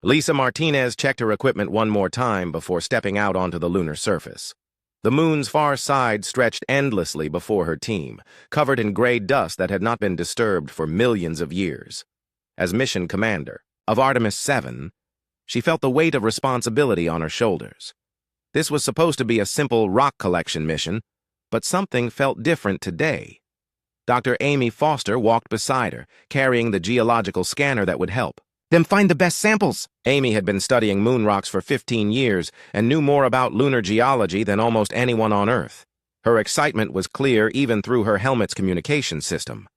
Lisa Martinez checked her equipment one more time before stepping out onto the lunar surface. The moon's far side stretched endlessly before her team, covered in gray dust that had not been disturbed for millions of years. As mission commander of Artemis 7, she felt the weight of responsibility on her shoulders. This was supposed to be a simple rock collection mission, but something felt different today. Dr. Amy Foster walked beside her, carrying the geological scanner that would help them find the best samples. Amy had been studying moon rocks for 15 years and knew more about lunar geology than almost anyone on Earth. Her excitement was clear even through her helmet's communication system.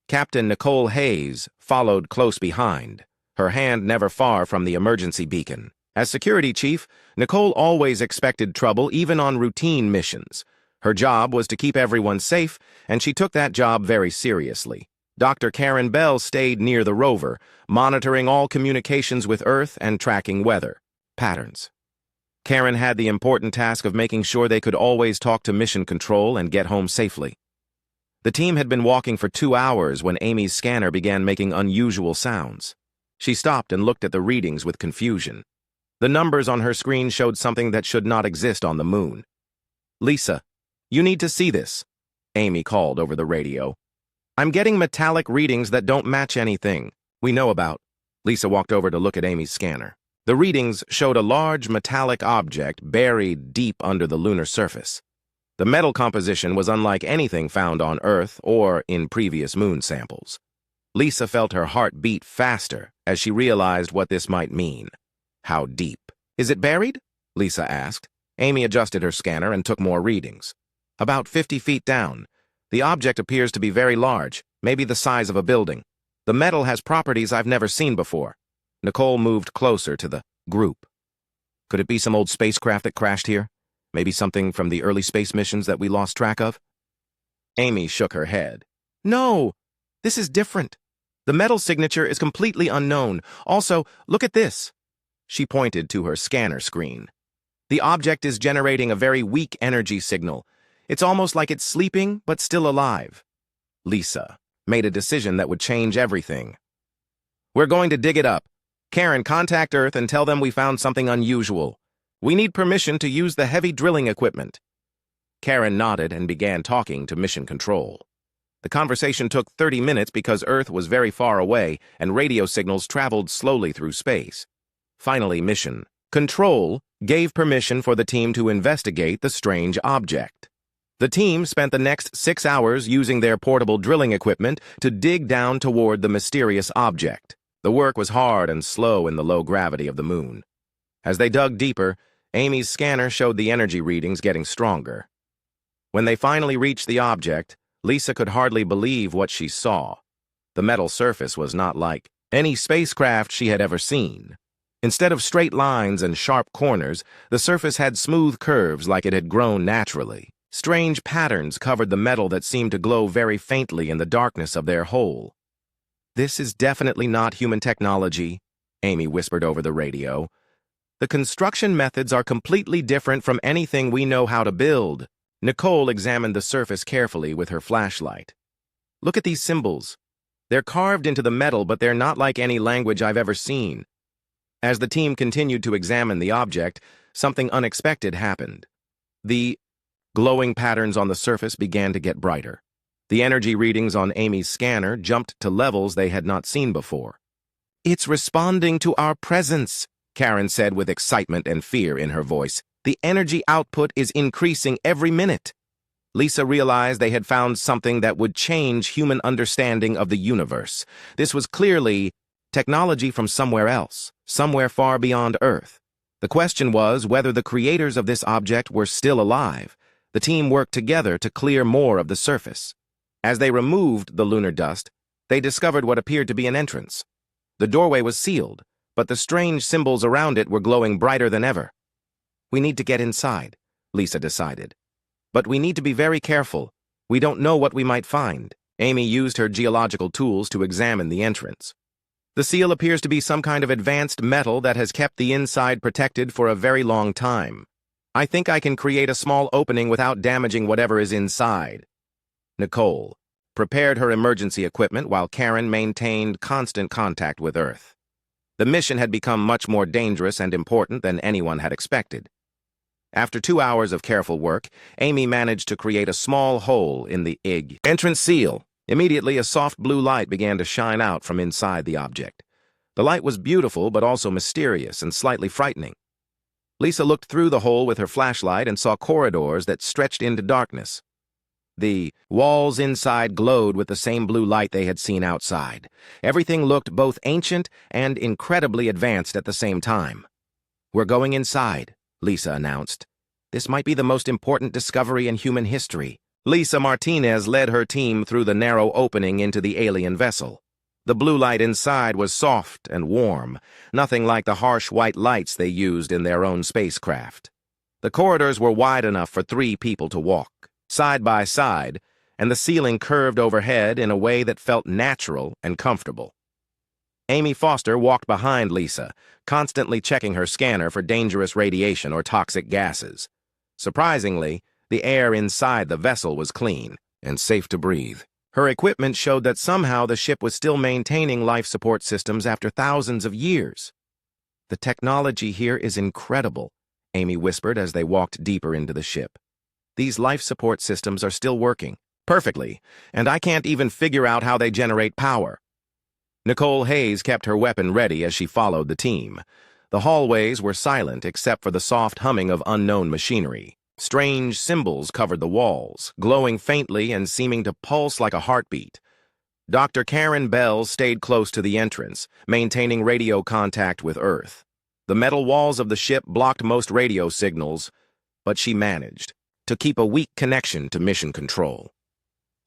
Captain Nicole Hayes followed close behind, her hand never far from the emergency beacon. As security chief, Nicole always expected trouble even on routine missions. Her job was to keep everyone safe, and she took that job very seriously. Dr. Karen Bell stayed near the rover, monitoring all communications with Earth and tracking weather patterns. Karen had the important task of making sure they could always talk to mission control and get home safely. The team had been walking for 2 hours when Amy's scanner began making unusual sounds. She stopped and looked at the readings with confusion. The numbers on her screen showed something that should not exist on the moon. "Lisa, you need to see this," Amy called over the radio. "I'm getting metallic readings that don't match anything we know about." Lisa walked over to look at Amy's scanner. The readings showed a large metallic object buried deep under the lunar surface. The metal composition was unlike anything found on Earth or in previous moon samples. Lisa felt her heart beat faster as she realized what this might mean. How deep? "Is it buried?" Lisa asked. Amy adjusted her scanner and took more readings. "About 50 feet down. The object appears to be very large, maybe the size of a building. The metal has properties I've never seen before." Nicole moved closer to the group. "Could it be some old spacecraft that crashed here? Maybe something from the early space missions that we lost track of?" Amy shook her head. "No, this is different. The metal signature is completely unknown. Also, look at this." She pointed to her scanner screen. "The object is generating a very weak energy signal. It's almost like it's sleeping, but still alive." Lisa made a decision that would change everything. "We're going to dig it up. Karen, contact Earth and tell them we found something unusual. We need permission to use the heavy drilling equipment." Karen nodded and began talking to Mission Control. The conversation took 30 minutes because Earth was very far away and radio signals traveled slowly through space. Finally, Mission Control gave permission for the team to investigate the strange object. The team spent the next 6 hours using their portable drilling equipment to dig down toward the mysterious object. The work was hard and slow in the low gravity of the moon. As they dug deeper, Amy's scanner showed the energy readings getting stronger. When they finally reached the object, Lisa could hardly believe what she saw. The metal surface was not like any spacecraft she had ever seen. Instead of straight lines and sharp corners, the surface had smooth curves like it had grown naturally. Strange patterns covered the metal that seemed to glow very faintly in the darkness of their hole. "This is definitely not human technology," Amy whispered over the radio. "The construction methods are completely different from anything we know how to build." Nicole examined the surface carefully with her flashlight. "Look at these symbols. They're carved into the metal, but they're not like any language I've ever seen." As the team continued to examine the object, something unexpected happened. The glowing patterns on the surface began to get brighter. The energy readings on Amy's scanner jumped to levels they had not seen before. "It's responding to our presence," Karen said with excitement and fear in her voice. "The energy output is increasing every minute." Lisa realized they had found something that would change human understanding of the universe. This was clearly technology from somewhere else, somewhere far beyond Earth. The question was whether the creators of this object were still alive. The team worked together to clear more of the surface. As they removed the lunar dust, they discovered what appeared to be an entrance. The doorway was sealed, but the strange symbols around it were glowing brighter than ever. "We need to get inside," Lisa decided. "But we need to be very careful. We don't know what we might find." Amy used her geological tools to examine the entrance. "The seal appears to be some kind of advanced metal that has kept the inside protected for a very long time. I think I can create a small opening without damaging whatever is inside." Nicole prepared her emergency equipment while Karen maintained constant contact with Earth. The mission had become much more dangerous and important than anyone had expected. After 2 hours of careful work, Amy managed to create a small hole in the IG entrance seal. Immediately, a soft blue light began to shine out from inside the object. The light was beautiful, but also mysterious and slightly frightening. Lisa looked through the hole with her flashlight and saw corridors that stretched into darkness. The walls inside glowed with the same blue light they had seen outside. Everything looked both ancient and incredibly advanced at the same time. "We're going inside," Lisa announced. "This might be the most important discovery in human history." Lisa Martinez led her team through the narrow opening into the alien vessel. The blue light inside was soft and warm, nothing like the harsh white lights they used in their own spacecraft. The corridors were wide enough for 3 people to walk, side by side, and the ceiling curved overhead in a way that felt natural and comfortable. Amy Foster walked behind Lisa, constantly checking her scanner for dangerous radiation or toxic gases. Surprisingly, the air inside the vessel was clean and safe to breathe. Her equipment showed that somehow the ship was still maintaining life support systems after thousands of years. "The technology here is incredible," Amy whispered as they walked deeper into the ship. "These life support systems are still working perfectly, and I can't even figure out how they generate power." Nicole Hayes kept her weapon ready as she followed the team. The hallways were silent except for the soft humming of unknown machinery. Strange symbols covered the walls, glowing faintly and seeming to pulse like a heartbeat. Dr. Karen Bell stayed close to the entrance, maintaining radio contact with Earth. The metal walls of the ship blocked most radio signals, but she managed to keep a weak connection to mission control.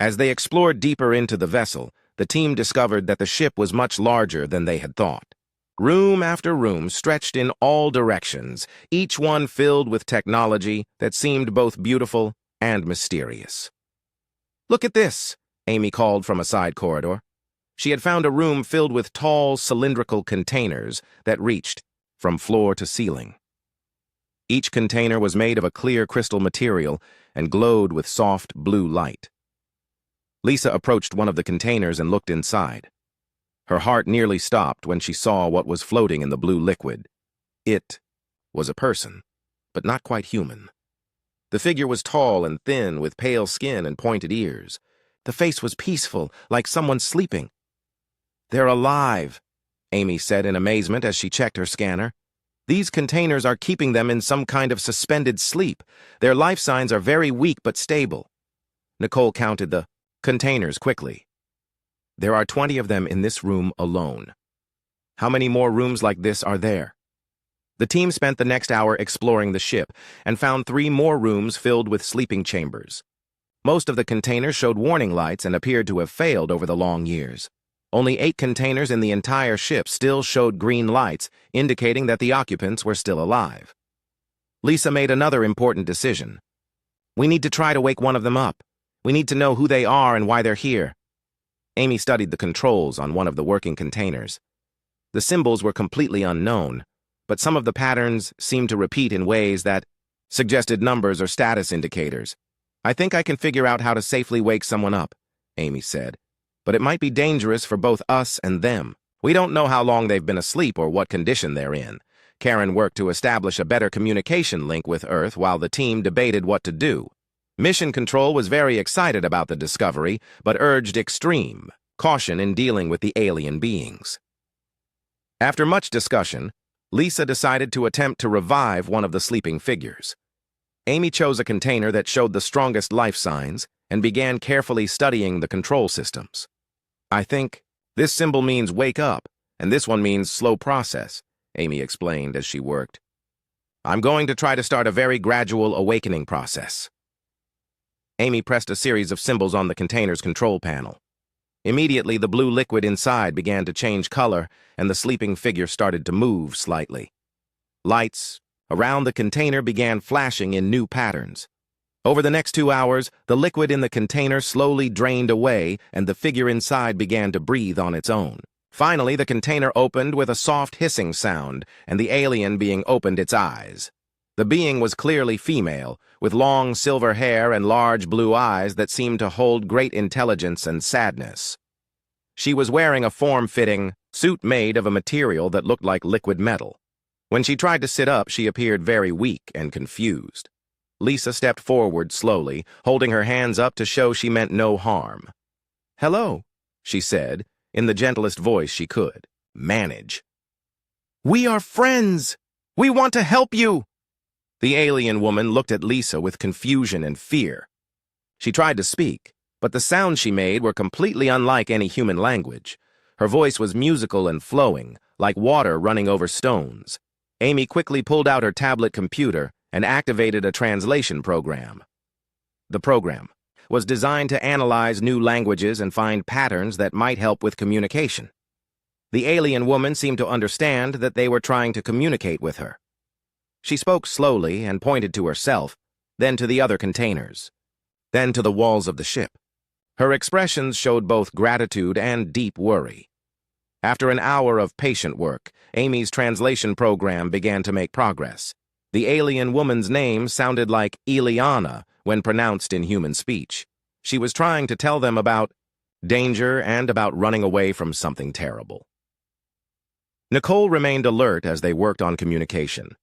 As they explored deeper into the vessel, the team discovered that the ship was much larger than they had thought. Room after room stretched in all directions, each one filled with technology that seemed both beautiful and mysterious. "Look at this," Amy called from a side corridor. She had found a room filled with tall, cylindrical containers that reached from floor to ceiling. Each container was made of a clear crystal material and glowed with soft blue light. Lisa approached one of the containers and looked inside. Her heart nearly stopped when she saw what was floating in the blue liquid. It was a person, but not quite human. The figure was tall and thin, with pale skin and pointed ears. The face was peaceful, like someone sleeping. "They're alive," Amy said in amazement as she checked her scanner. "These containers are keeping them in some kind of suspended sleep. Their life signs are very weak but stable." Nicole counted the containers quickly. "There are 20 of them in this room alone. How many more rooms like this are there?" The team spent the next hour exploring the ship and found 3 more rooms filled with sleeping chambers. Most of the containers showed warning lights and appeared to have failed over the long years. Only 8 containers in the entire ship still showed green lights, indicating that the occupants were still alive. Lisa made another important decision. "We need to try to wake one of them up. We need to know who they are and why they're here." Amy studied the controls on one of the working containers. The symbols were completely unknown, but some of the patterns seemed to repeat in ways that suggested numbers or status indicators. "I think I can figure out how to safely wake someone up," Amy said. "But it might be dangerous for both us and them. We don't know how long they've been asleep or what condition they're in." Karen worked to establish a better communication link with Earth while the team debated what to do. Mission Control was very excited about the discovery, but urged extreme caution in dealing with the alien beings. After much discussion, Lisa decided to attempt to revive one of the sleeping figures. Amy chose a container that showed the strongest life signs and began carefully studying the control systems. "I think this symbol means wake up, and this one means slow process," Amy explained as she worked. "I'm going to try to start a very gradual awakening process." Amy pressed a series of symbols on the container's control panel. Immediately, the blue liquid inside began to change color, and the sleeping figure started to move slightly. Lights around the container began flashing in new patterns. Over the next 2 hours, the liquid in the container slowly drained away, and the figure inside began to breathe on its own. Finally, the container opened with a soft hissing sound, and the alien being opened its eyes. The being was clearly female, with long silver hair and large blue eyes that seemed to hold great intelligence and sadness. She was wearing a form-fitting suit made of a material that looked like liquid metal. When she tried to sit up, she appeared very weak and confused. Lisa stepped forward slowly, holding her hands up to show she meant no harm. "Hello," she said, in the gentlest voice she could manage. "We are friends! We want to help you!" The alien woman looked at Lisa with confusion and fear. She tried to speak, but the sounds she made were completely unlike any human language. Her voice was musical and flowing, like water running over stones. Amy quickly pulled out her tablet computer and activated a translation program. The program was designed to analyze new languages and find patterns that might help with communication. The alien woman seemed to understand that they were trying to communicate with her. She spoke slowly and pointed to herself, then to the other containers, then to the walls of the ship. Her expressions showed both gratitude and deep worry. After an hour of patient work, Amy's translation program began to make progress. The alien woman's name sounded like Ileana when pronounced in human speech. She was trying to tell them about danger and about running away from something terrible. Nicole remained alert as they worked on communication.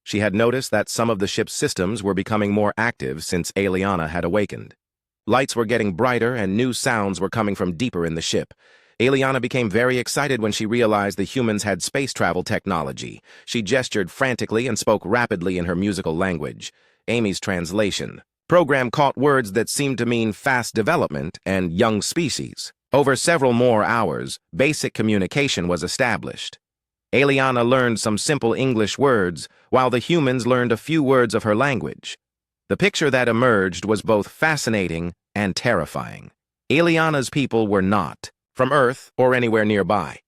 She had noticed that some of the ship's systems were becoming more active since Ileana had awakened. Lights were getting brighter and new sounds were coming from deeper in the ship. Ileana became very excited when she realized the humans had space travel technology. She gestured frantically and spoke rapidly in her musical language. Amy's translation program caught words that seemed to mean fast development and young species. Over several more hours, basic communication was established. Ileana learned some simple English words, while the humans learned a few words of her language. The picture that emerged was both fascinating and terrifying. Ileana's people were not from Earth or anywhere nearby.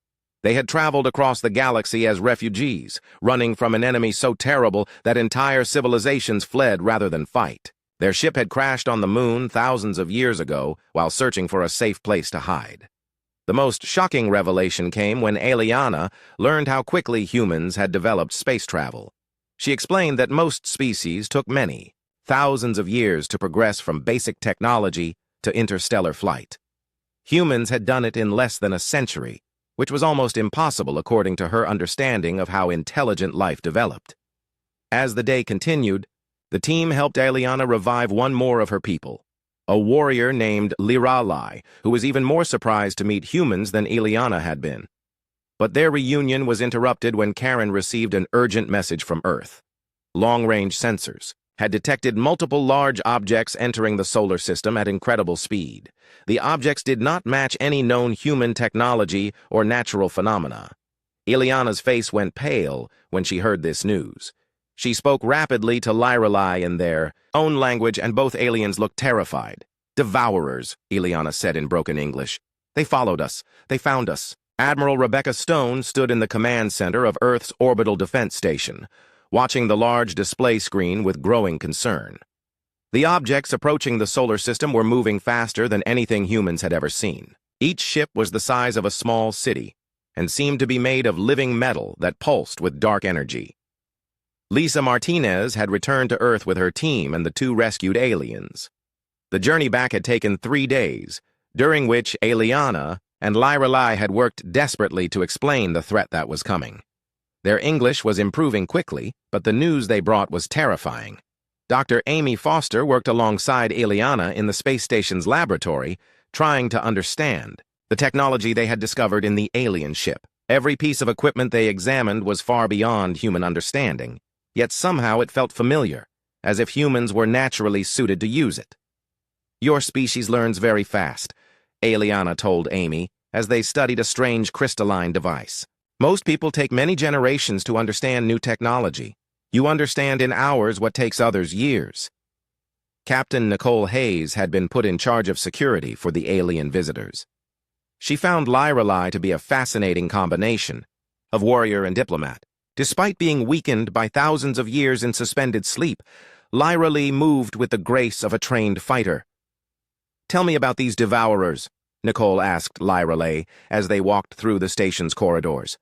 They had traveled across the galaxy as refugees, running from an enemy so terrible that entire civilizations fled rather than fight. Their ship had crashed on the moon thousands of years ago while searching for a safe place to hide. The most shocking revelation came when Ileana learned how quickly humans had developed space travel. She explained that most species took many, thousands of years to progress from basic technology to interstellar flight. Humans had done it in less than a century, which was almost impossible according to her understanding of how intelligent life developed. As the day continued, the team helped Ileana revive one more of her people, a warrior named Liralai, who was even more surprised to meet humans than Ileana had been. But their reunion was interrupted when Karen received an urgent message from Earth. Long-range sensors had detected multiple large objects entering the solar system at incredible speed. The objects did not match any known human technology or natural phenomena. Ileana's face went pale when she heard this news. She spoke rapidly to Liralai in their own language, and both aliens looked terrified. "Devourers," Ileana said in broken English. "They followed us. They found us." Admiral Rebecca Stone stood in the command center of Earth's orbital defense station, watching the large display screen with growing concern. The objects approaching the solar system were moving faster than anything humans had ever seen. Each ship was the size of a small city and seemed to be made of living metal that pulsed with dark energy. Lisa Martinez had returned to Earth with her team and the two rescued aliens. The journey back had taken 3 days, during which Ileana and Liralai had worked desperately to explain the threat that was coming. Their English was improving quickly, but the news they brought was terrifying. Dr. Amy Foster worked alongside Ileana in the space station's laboratory, trying to understand the technology they had discovered in the alien ship. Every piece of equipment they examined was far beyond human understanding, yet somehow it felt familiar, as if humans were naturally suited to use it. "Your species learns very fast," Ileana told Amy, as they studied a strange crystalline device. "Most people take many generations to understand new technology. You understand in hours what takes others years." Captain Nicole Hayes had been put in charge of security for the alien visitors. She found Liralai to be a fascinating combination of warrior and diplomat. Despite being weakened by thousands of years in suspended sleep, Liralai moved with the grace of a trained fighter. "Tell me about these devourers," Nicole asked Liralai as they walked through the station's corridors.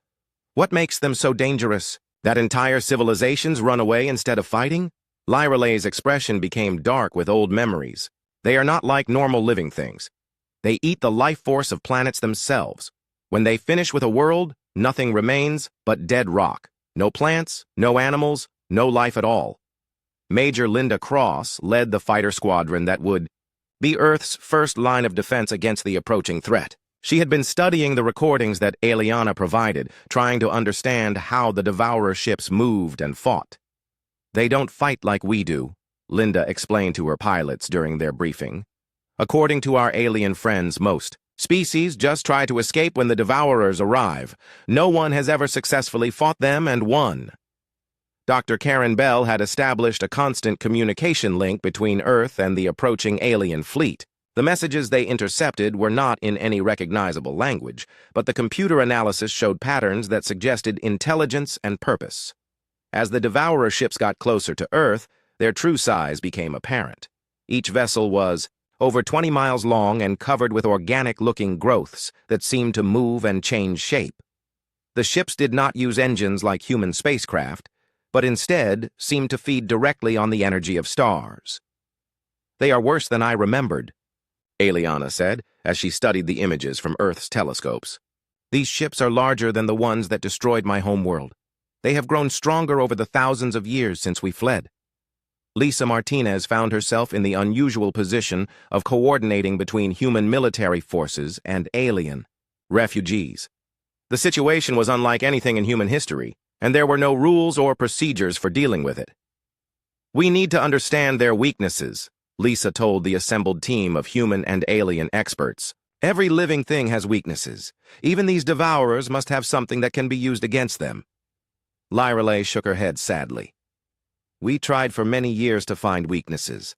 "What makes them so dangerous? That entire civilizations run away instead of fighting?" Liralai's expression became dark with old memories. "They are not like normal living things. They eat the life force of planets themselves. When they finish with a world, nothing remains but dead rock. No plants, no animals, no life at all. Major Linda Cross led the fighter squadron that would be Earth's first line of defense against the approaching threat. She had been studying the recordings that Eliana provided, trying to understand how the Devourer ships moved and fought. "They don't fight like we do," Linda explained to her pilots during their briefing. "According to our alien friends, most species just try to escape when the Devourers arrive. No one has ever successfully fought them and won." Dr. Karen Bell had established a constant communication link between Earth and the approaching alien fleet. The messages they intercepted were not in any recognizable language, but the computer analysis showed patterns that suggested intelligence and purpose. As the Devourer ships got closer to Earth, their true size became apparent. Each vessel was over 20 miles long and covered with organic-looking growths that seemed to move and change shape. The ships did not use engines like human spacecraft, but instead seemed to feed directly on the energy of stars. "They are worse than I remembered," Eliana said, as she studied the images from Earth's telescopes. "These ships are larger than the ones that destroyed my homeworld. They have grown stronger over the thousands of years since we fled." Lisa Martinez found herself in the unusual position of coordinating between human military forces and alien refugees. The situation was unlike anything in human history, and there were no rules or procedures for dealing with it. "We need to understand their weaknesses," Lisa told the assembled team of human and alien experts. "Every living thing has weaknesses. Even these Devourers must have something that can be used against them." Lyrale shook her head sadly. "We tried for many years to find weaknesses.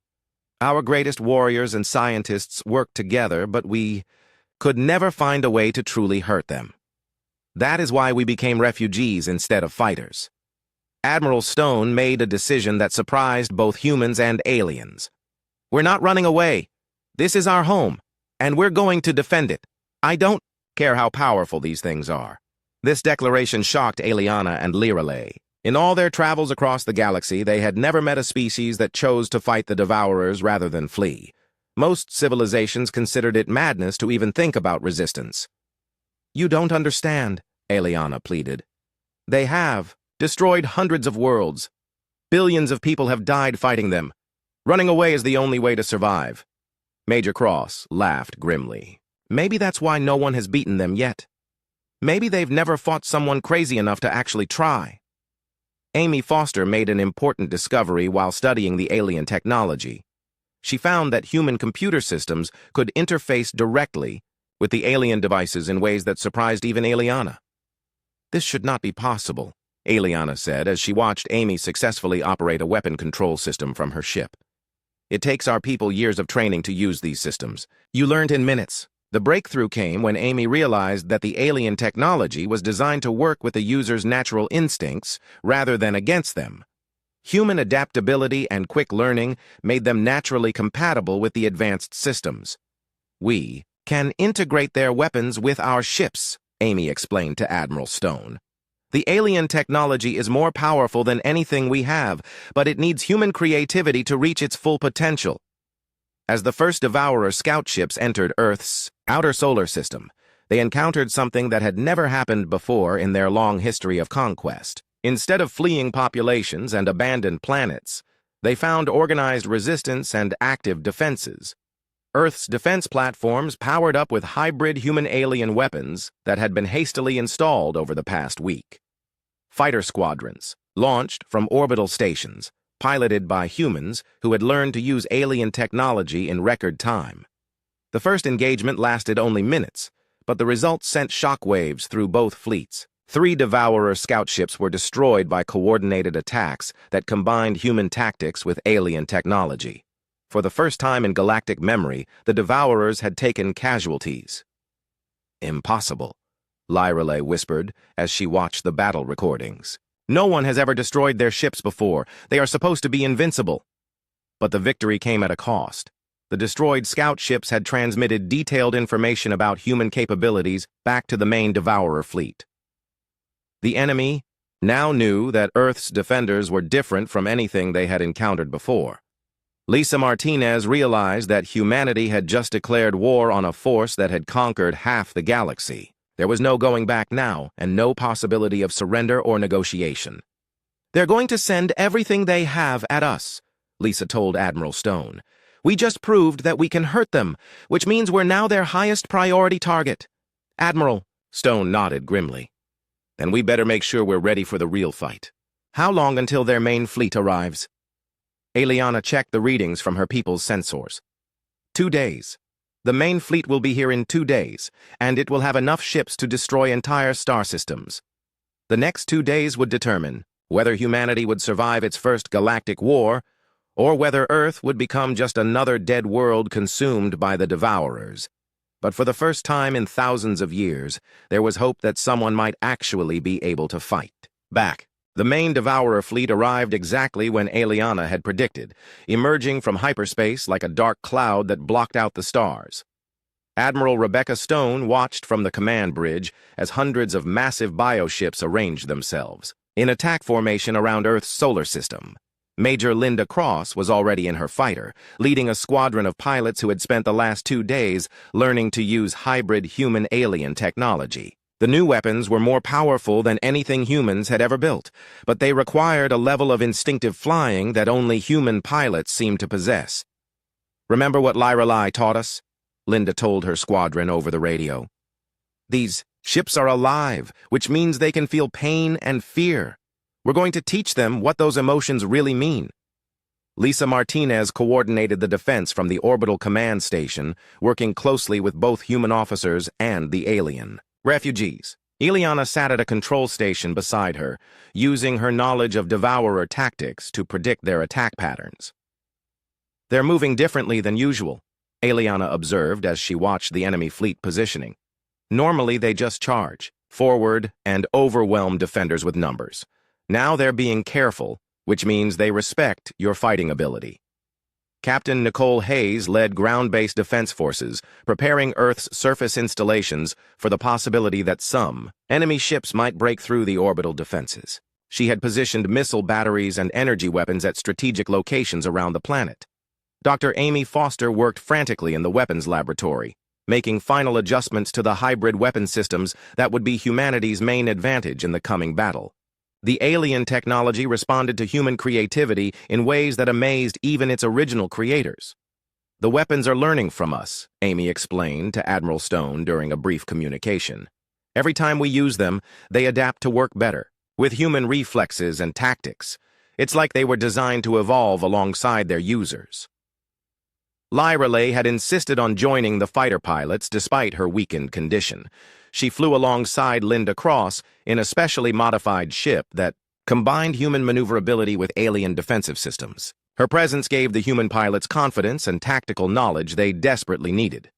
Our greatest warriors and scientists worked together, but we could never find a way to truly hurt them. That is why we became refugees instead of fighters." Admiral Stone made a decision that surprised both humans and aliens. "We're not running away. This is our home, and we're going to defend it. I don't care how powerful these things are." This declaration shocked Eliana and Lyrale. In all their travels across the galaxy, they had never met a species that chose to fight the Devourers rather than flee. Most civilizations considered it madness to even think about resistance. "You don't understand," Eliana pleaded. "They have destroyed hundreds of worlds. Billions of people have died fighting them. Running away is the only way to survive." Major Cross laughed grimly. "Maybe that's why no one has beaten them yet. Maybe they've never fought someone crazy enough to actually try." Amy Foster made an important discovery while studying the alien technology. She found that human computer systems could interface directly with the alien devices in ways that surprised even Eliana. "This should not be possible," Eliana said as she watched Amy successfully operate a weapon control system from her ship. "It takes our people years of training to use these systems. You learned in minutes." The breakthrough came when Amy realized that the alien technology was designed to work with the user's natural instincts rather than against them. Human adaptability and quick learning made them naturally compatible with the advanced systems. "We can integrate their weapons with our ships," Amy explained to Admiral Stone. "The alien technology is more powerful than anything we have, but it needs human creativity to reach its full potential." As the first Devourer scout ships entered Earth's outer solar system, they encountered something that had never happened before in their long history of conquest. Instead of fleeing populations and abandoned planets, they found organized resistance and active defenses. Earth's defense platforms powered up with hybrid human-alien weapons that had been hastily installed over the past week. Fighter squadrons, launched from orbital stations, piloted by humans who had learned to use alien technology in record time. The first engagement lasted only minutes, but the results sent shockwaves through both fleets. 3 Devourer scout ships were destroyed by coordinated attacks that combined human tactics with alien technology. For the first time in galactic memory, the Devourers had taken casualties. "Impossible," Lyrale whispered as she watched the battle recordings. "No one has ever destroyed their ships before. They are supposed to be invincible." But the victory came at a cost. The destroyed scout ships had transmitted detailed information about human capabilities back to the main Devourer fleet. The enemy now knew that Earth's defenders were different from anything they had encountered before. Lisa Martinez realized that humanity had just declared war on a force that had conquered half the galaxy. There was no going back now, and no possibility of surrender or negotiation. "They're going to send everything they have at us," Lisa told Admiral Stone. "We just proved that we can hurt them, which means we're now their highest priority target." "Admiral," Stone nodded grimly. "Then we better make sure we're ready for the real fight. How long until their main fleet arrives?" Eliana checked the readings from her people's sensors. 2 days. The main fleet will be here in 2 days, and it will have enough ships to destroy entire star systems. The next 2 days would determine whether humanity would survive its first galactic war, or whether Earth would become just another dead world consumed by the Devourers. But for the first time in thousands of years, there was hope that someone might actually be able to fight back. The main Devourer fleet arrived exactly when Eliana had predicted, emerging from hyperspace like a dark cloud that blocked out the stars. Admiral Rebecca Stone watched from the command bridge as hundreds of massive bioships arranged themselves in attack formation around Earth's solar system. Major Linda Cross was already in her fighter, leading a squadron of pilots who had spent the last 2 days learning to use hybrid human-alien technology. The new weapons were more powerful than anything humans had ever built, but they required a level of instinctive flying that only human pilots seemed to possess. "Remember what Lyrelai taught us?" Linda told her squadron over the radio. "These ships are alive, which means they can feel pain and fear. We're going to teach them what those emotions really mean." Lisa Martinez coordinated the defense from the orbital command station, working closely with both human officers and the alien refugees. Eliana sat at a control station beside her, using her knowledge of Devourer tactics to predict their attack patterns. "They're moving differently than usual," Eliana observed as she watched the enemy fleet positioning. "Normally they just charge forward and overwhelm defenders with numbers. Now they're being careful, which means they respect your fighting ability." Captain Nicole Hayes led ground-based defense forces, preparing Earth's surface installations for the possibility that some enemy ships might break through the orbital defenses. She had positioned missile batteries and energy weapons at strategic locations around the planet. Dr. Amy Foster worked frantically in the weapons laboratory, making final adjustments to the hybrid weapon systems that would be humanity's main advantage in the coming battle. The alien technology responded to human creativity in ways that amazed even its original creators. "The weapons are learning from us," Amy explained to Admiral Stone during a brief communication. "Every time we use them, they adapt to work better, with human reflexes and tactics. It's like they were designed to evolve alongside their users." Lyrelai had insisted on joining the fighter pilots despite her weakened condition. She flew alongside Linda Cross in a specially modified ship that combined human maneuverability with alien defensive systems. Her presence gave the human pilots confidence and tactical knowledge they desperately needed.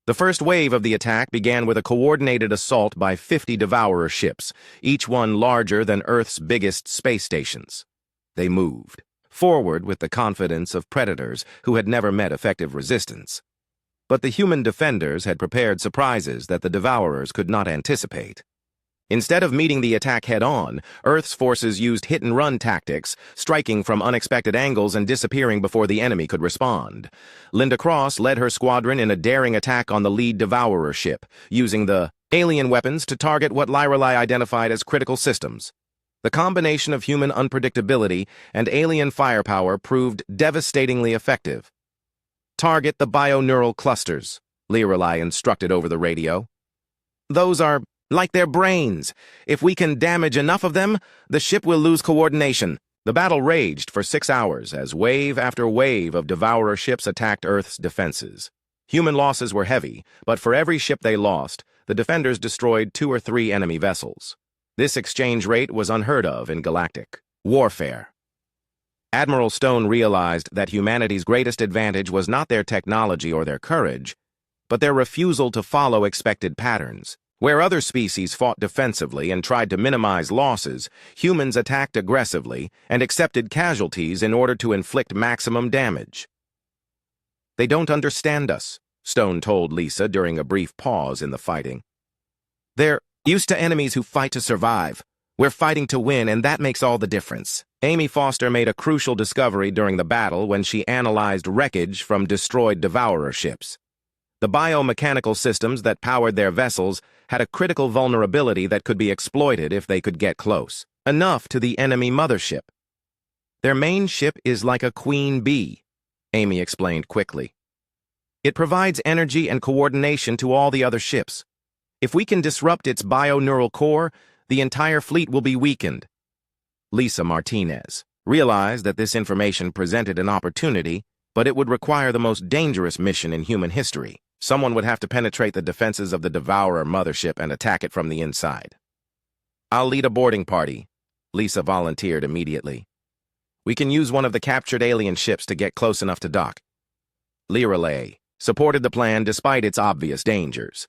The first wave of the attack began with a coordinated assault by 50 Devourer ships, each one larger than Earth's biggest space stations. They moved forward with the confidence of predators who had never met effective resistance. But the human defenders had prepared surprises that the Devourers could not anticipate. Instead of meeting the attack head-on, Earth's forces used hit-and-run tactics, striking from unexpected angles and disappearing before the enemy could respond. Linda Cross led her squadron in a daring attack on the lead Devourer ship, using the alien weapons to target what Lyrelai identified as critical systems. The combination of human unpredictability and alien firepower proved devastatingly effective. "Target the bioneural clusters," Lyrelai instructed over the radio. "Those are like their brains. If we can damage enough of them, the ship will lose coordination." The battle raged for 6 hours as wave after wave of Devourer ships attacked Earth's defenses. Human losses were heavy, but for every ship they lost, the defenders destroyed 2 or 3 enemy vessels. This exchange rate was unheard of in galactic warfare. Admiral Stone realized that humanity's greatest advantage was not their technology or their courage, but their refusal to follow expected patterns. Where other species fought defensively and tried to minimize losses, humans attacked aggressively and accepted casualties in order to inflict maximum damage. "They don't understand us," Stone told Lisa during a brief pause in the fighting. "They're used to enemies who fight to survive. We're fighting to win, and that makes all the difference." Amy Foster made a crucial discovery during the battle when she analyzed wreckage from destroyed Devourer ships. The biomechanical systems that powered their vessels had a critical vulnerability that could be exploited if they could get close enough to the enemy mothership. Their main ship is like a queen bee, Amy explained quickly. It provides energy and coordination to all the other ships. If we can disrupt its bio-neural core, the entire fleet will be weakened. Lisa Martinez realized that this information presented an opportunity, but it would require the most dangerous mission in human history. Someone would have to penetrate the defenses of the Devourer mothership and attack it from the inside. "I'll lead a boarding party," Lisa volunteered immediately. "We can use one of the captured alien ships to get close enough to dock." Lirelay supported the plan despite its obvious dangers.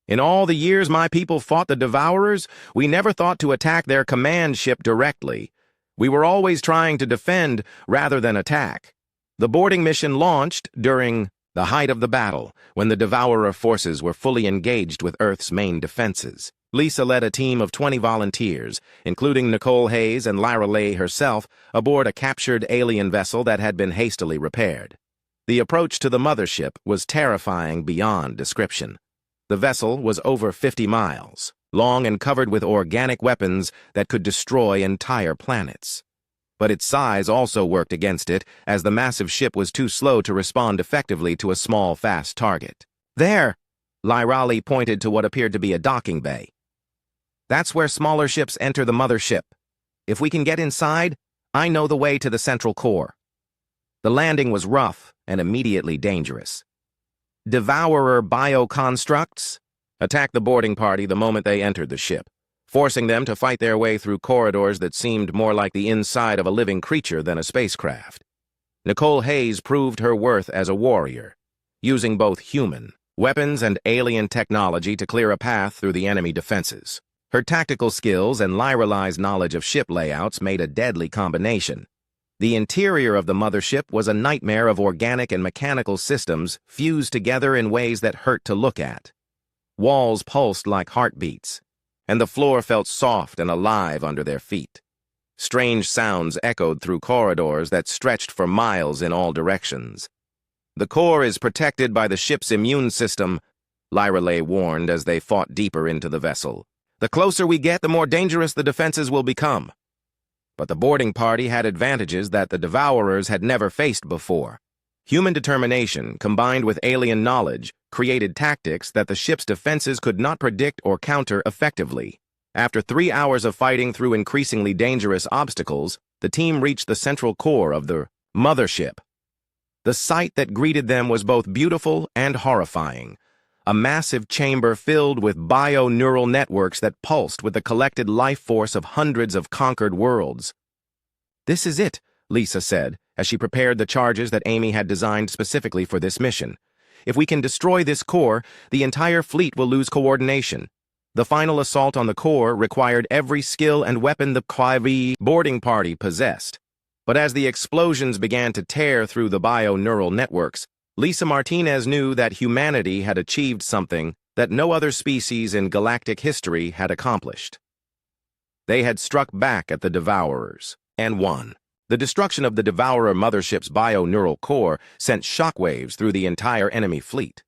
"In all the years my people fought the Devourers, we never thought to attack their command ship directly. We were always trying to defend rather than attack. The boarding mission launched during the height of the battle, when the Devourer forces were fully engaged with Earth's main defenses." Lisa led a team of 20 volunteers, including Nicole Hayes and Lyra Lay herself, aboard a captured alien vessel that had been hastily repaired. The approach to the mothership was terrifying beyond description. The vessel was over 50 miles, long and covered with organic weapons that could destroy entire planets. But its size also worked against it, as the massive ship was too slow to respond effectively to a small, fast target. "There!" Lyrali pointed to what appeared to be a docking bay. "That's where smaller ships enter the mothership. If we can get inside, I know the way to the central core." The landing was rough and immediately dangerous. Devourer bioconstructs attacked the boarding party the moment they entered the ship, forcing them to fight their way through corridors that seemed more like the inside of a living creature than a spacecraft. Nicole Hayes proved her worth as a warrior, using both human weapons and alien technology to clear a path through the enemy defenses. Her tactical skills and Lyrali's knowledge of ship layouts made a deadly combination. The interior of the mothership was a nightmare of organic and mechanical systems fused together in ways that hurt to look at. Walls pulsed like heartbeats, and the floor felt soft and alive under their feet. Strange sounds echoed through corridors that stretched for miles in all directions. "The core is protected by the ship's immune system," Lyralay warned as they fought deeper into the vessel. "The closer we get, the more dangerous the defenses will become." But the boarding party had advantages that the Devourers had never faced before. Human determination, combined with alien knowledge, created tactics that the ship's defenses could not predict or counter effectively. After 3 hours of fighting through increasingly dangerous obstacles, the team reached the central core of the mothership. The sight that greeted them was both beautiful and horrifying. A massive chamber filled with bio-neural networks that pulsed with the collected life force of hundreds of conquered worlds. "This is it," Lisa said, as she prepared the charges that Amy had designed specifically for this mission. "If we can destroy this core, the entire fleet will lose coordination." The final assault on the core required every skill and weapon the Quivy boarding party possessed. But as the explosions began to tear through the bio-neural networks, Lisa Martinez knew that humanity had achieved something that no other species in galactic history had accomplished. They had struck back at the Devourers, and won. The destruction of the Devourer mothership's bio-neural core sent shockwaves through the entire enemy fleet.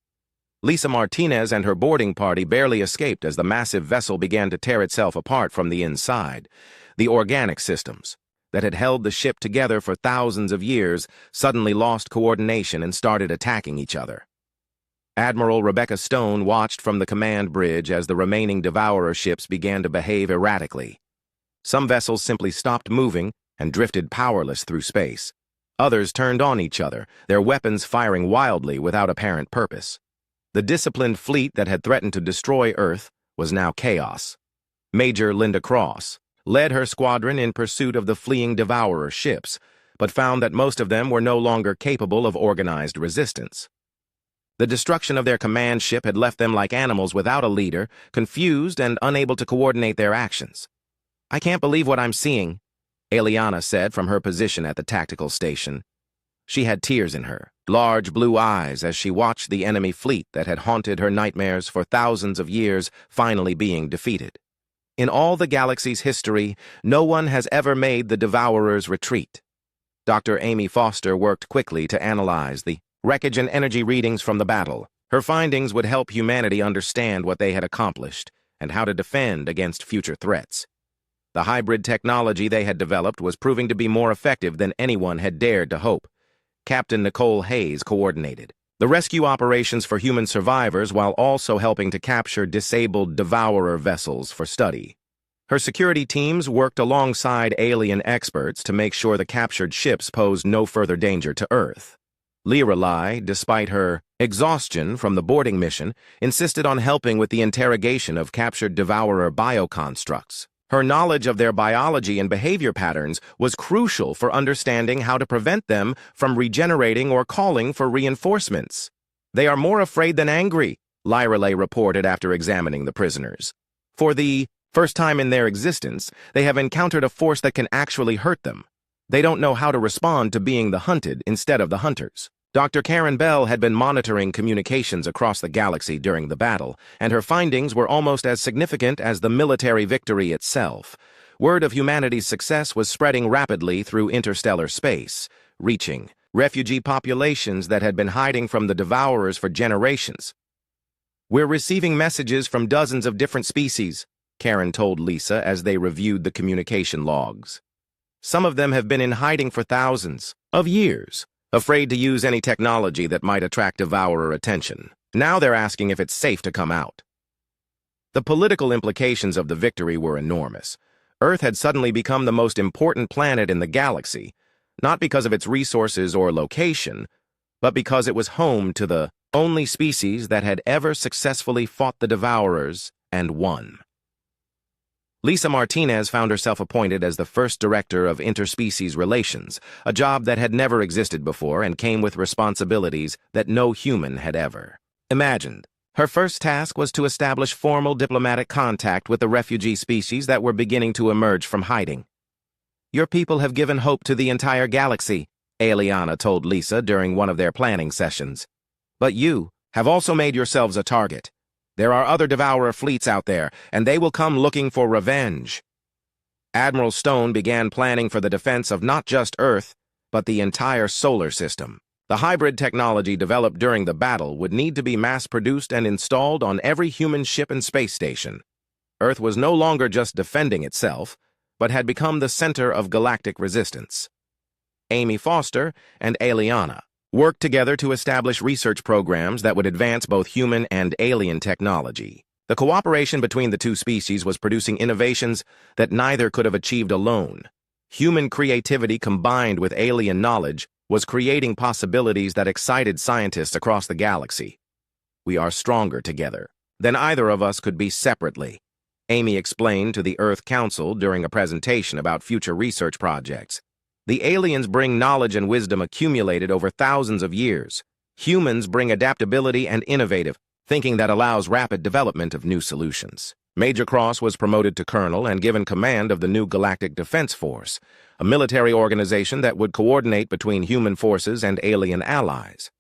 Lisa Martinez and her boarding party barely escaped as the massive vessel began to tear itself apart from the inside. The organic systems that had held the ship together for thousands of years suddenly lost coordination and started attacking each other. Admiral Rebecca Stone watched from the command bridge as the remaining Devourer ships began to behave erratically. Some vessels simply stopped moving and drifted powerless through space. Others turned on each other, their weapons firing wildly without apparent purpose. The disciplined fleet that had threatened to destroy Earth was now chaos. Major Linda Cross led her squadron in pursuit of the fleeing Devourer ships, but found that most of them were no longer capable of organized resistance. The destruction of their command ship had left them like animals without a leader, confused and unable to coordinate their actions. "I can't believe what I'm seeing," Eliana said from her position at the tactical station. She had tears in her large blue eyes as she watched the enemy fleet that had haunted her nightmares for thousands of years finally being defeated. In all the galaxy's history, no one has ever made the Devourers retreat. Dr. Amy Foster worked quickly to analyze the wreckage and energy readings from the battle. Her findings would help humanity understand what they had accomplished and how to defend against future threats. The hybrid technology they had developed was proving to be more effective than anyone had dared to hope. Captain Nicole Hayes coordinated the rescue operations for human survivors while also helping to capture disabled Devourer vessels for study. Her security teams worked alongside alien experts to make sure the captured ships posed no further danger to Earth. Lorelei, despite her exhaustion from the boarding mission, insisted on helping with the interrogation of captured Devourer bioconstructs. Her knowledge of their biology and behavior patterns was crucial for understanding how to prevent them from regenerating or calling for reinforcements. "They are more afraid than angry," Lorelei reported after examining the prisoners. "For the first time in their existence, they have encountered a force that can actually hurt them. They don't know how to respond to being the hunted instead of the hunters." Dr. Karen Bell had been monitoring communications across the galaxy during the battle, and her findings were almost as significant as the military victory itself. Word of humanity's success was spreading rapidly through interstellar space, reaching refugee populations that had been hiding from the Devourers for generations. "We're receiving messages from dozens of different species," Karen told Lisa as they reviewed the communication logs. "Some of them have been in hiding for thousands of years, afraid to use any technology that might attract Devourer attention. Now they're asking if it's safe to come out." The political implications of the victory were enormous. Earth had suddenly become the most important planet in the galaxy, not because of its resources or location, but because it was home to the only species that had ever successfully fought the Devourers and won. Lisa Martinez found herself appointed as the first director of interspecies relations, a job that had never existed before and came with responsibilities that no human had ever imagined. Her first task was to establish formal diplomatic contact with the refugee species that were beginning to emerge from hiding. "Your people have given hope to the entire galaxy," Eliana told Lisa during one of their planning sessions. "But you have also made yourselves a target. There are other Devourer fleets out there, and they will come looking for revenge." Admiral Stone began planning for the defense of not just Earth, but the entire solar system. The hybrid technology developed during the battle would need to be mass-produced and installed on every human ship and space station. Earth was no longer just defending itself, but had become the center of galactic resistance. Amy Foster and Eliana worked together to establish research programs that would advance both human and alien technology. The cooperation between the two species was producing innovations that neither could have achieved alone. Human creativity combined with alien knowledge was creating possibilities that excited scientists across the galaxy. "We are stronger together than either of us could be separately," Amy explained to the Earth Council during a presentation about future research projects. "The aliens bring knowledge and wisdom accumulated over thousands of years. Humans bring adaptability and innovative thinking that allows rapid development of new solutions." Major Cross was promoted to colonel and given command of the new Galactic Defense Force, a military organization that would coordinate between human forces and alien allies.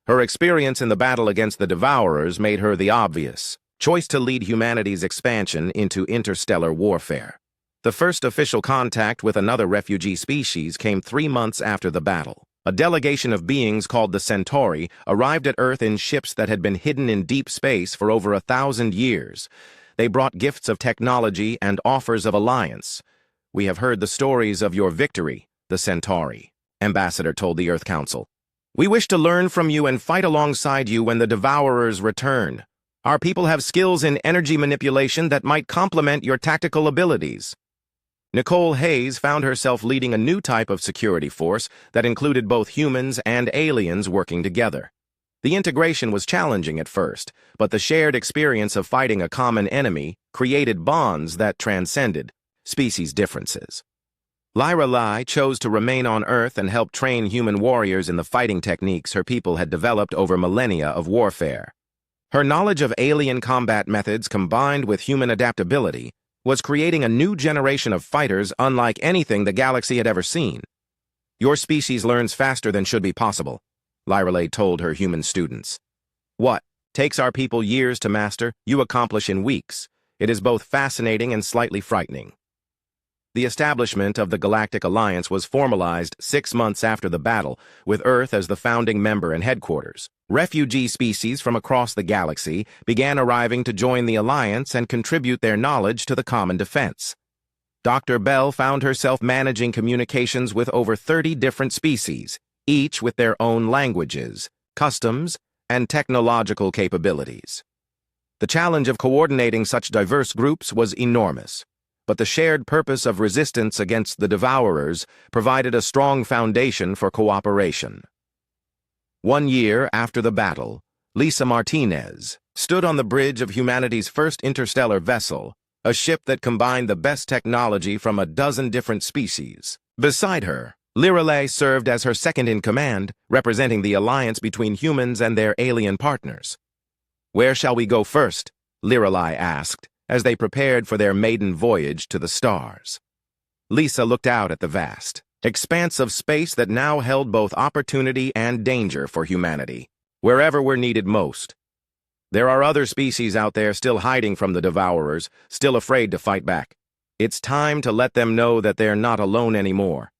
Her experience in the battle against the Devourers made her the obvious choice to lead humanity's expansion into interstellar warfare. The first official contact with another refugee species came 3 months after the battle. A delegation of beings called the Centauri arrived at Earth in ships that had been hidden in deep space for over 1,000 years. They brought gifts of technology and offers of alliance. "We have heard the stories of your victory," the Centauri ambassador told the Earth Council. "We wish to learn from you and fight alongside you when the Devourers return. Our people have skills in energy manipulation that might complement your tactical abilities." Nicole Hayes found herself leading a new type of security force that included both humans and aliens working together. The integration was challenging at first, but the shared experience of fighting a common enemy created bonds that transcended species differences. Lorelei chose to remain on Earth and help train human warriors in the fighting techniques her people had developed over millennia of warfare. Her knowledge of alien combat methods combined with human adaptability was creating a new generation of fighters unlike anything the galaxy had ever seen. "Your species learns faster than should be possible," Lorelei told her human students. "What takes our people years to master, you accomplish in weeks. It is both fascinating and slightly frightening." The establishment of the Galactic Alliance was formalized 6 months after the battle, with Earth as the founding member and headquarters. Refugee species from across the galaxy began arriving to join the Alliance and contribute their knowledge to the common defense. Dr. Bell found herself managing communications with over 30 different species, each with their own languages, customs, and technological capabilities. The challenge of coordinating such diverse groups was enormous, but the shared purpose of resistance against the Devourers provided a strong foundation for cooperation. 1 year after the battle, Lisa Martinez stood on the bridge of humanity's first interstellar vessel, a ship that combined the best technology from a dozen different species. Beside her, Lirelei served as her second-in-command, representing the alliance between humans and their alien partners. "Where shall we go first?" Lirelei asked, as they prepared for their maiden voyage to the stars. Lisa looked out at the vast expanse of space that now held both opportunity and danger for humanity. "Wherever we're needed most. There are other species out there still hiding from the Devourers, still afraid to fight back. It's time to let them know that they're not alone anymore."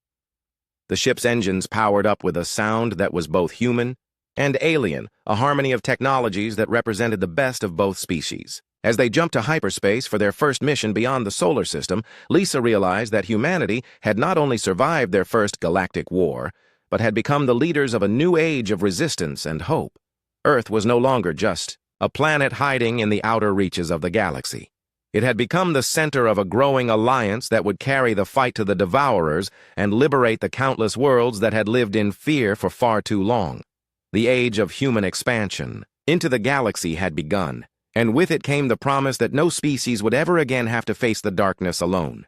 The ship's engines powered up with a sound that was both human and alien, a harmony of technologies that represented the best of both species. As they jumped to hyperspace for their first mission beyond the solar system, Lisa realized that humanity had not only survived their first galactic war, but had become the leaders of a new age of resistance and hope. Earth was no longer just a planet hiding in the outer reaches of the galaxy. It had become the center of a growing alliance that would carry the fight to the Devourers and liberate the countless worlds that had lived in fear for far too long. The age of human expansion into the galaxy had begun, and with it came the promise that no species would ever again have to face the darkness alone.